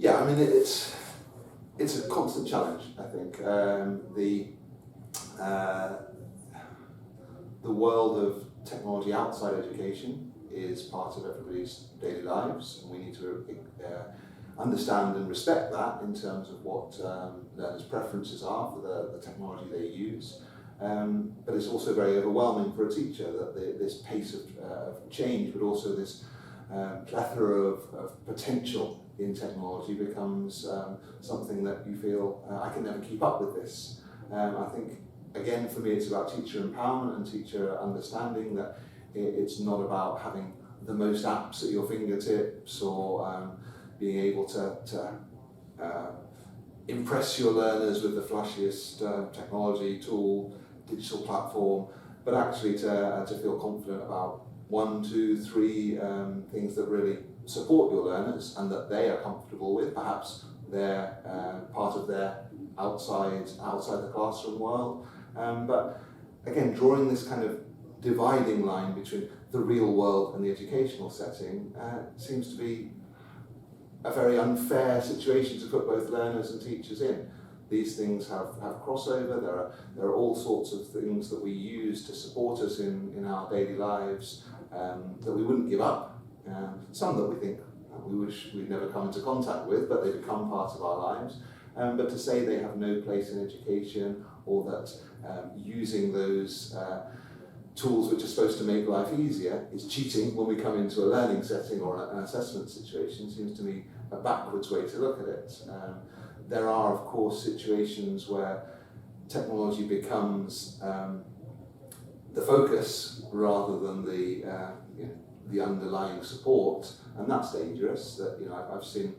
Yeah, I mean, it's a constant challenge, I think. The world of technology outside education is part of everybody's daily lives, and we need to understand and respect that in terms of what learners' preferences are for the technology they use. But it's also very overwhelming for a teacher that this pace of change, but also this plethora of potential in technology becomes something that you feel, I can never keep up with this. I think, again, for me, it's about teacher empowerment and teacher understanding that it's not about having the most apps at your fingertips or being able to impress your learners with the flashiest technology tool, digital platform, but actually to feel confident about 1, 2, 3 things that really support your learners and that they are comfortable with. Perhaps they're part of their outside the classroom world. But again, drawing this kind of dividing line between the real world and the educational setting seems to be a very unfair situation to put both learners and teachers in. These things have crossover. There are all sorts of things that we use to support us in our daily lives that we wouldn't give up. Some that we think we wish we'd never come into contact with, but they become part of our lives. But to say they have no place in education, or that using those tools which are supposed to make life easier is cheating when we come into a learning setting or an assessment situation, seems to me a backwards way to look at it. There are, of course, situations where technology becomes the focus rather than the underlying support, and that's dangerous. That I've seen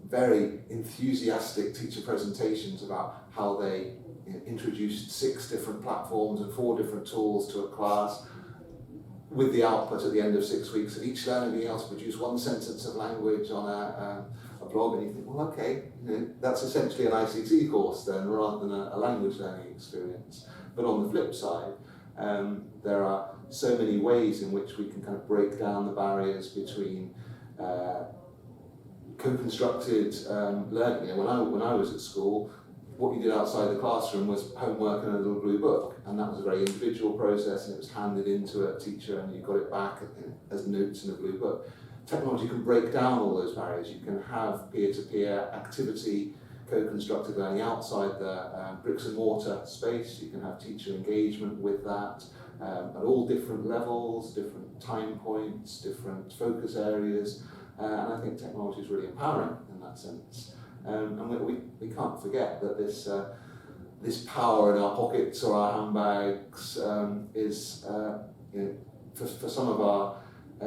very enthusiastic teacher presentations about how they introduced 6 different platforms and 4 different tools to a class, with the output at the end of 6 weeks of each learner being able to produce 1 sentence of language on a blog, and you think, well, okay, that's essentially an ICT course then, rather than a language learning experience. But on the flip side, there are so many ways in which we can kind of break down the barriers between co-constructed learning. When I was at school, what you did outside the classroom was homework and a little blue book, and that was a very individual process, and it was handed into a teacher and you got it back as notes in a blue book. Technology can break down all those barriers. You can have peer-to-peer activity, co-constructed learning outside the bricks and mortar space. You can have teacher engagement with that at all different levels, different time points, different focus areas, and I think technology is really empowering in that sense. And we can't forget that this power in our pockets or our handbags is, for some of our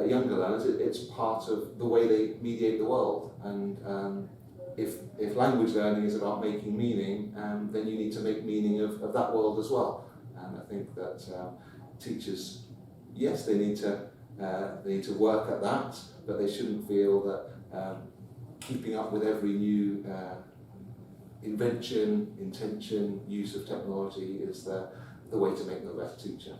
younger learners, it's part of the way they mediate the world. And if language learning is about making meaning, then you need to make meaning of that world as well. And I think that teachers, yes, they need to work at that, but they shouldn't feel that keeping up with every new invention, intention, use of technology is the way to make them a better teacher.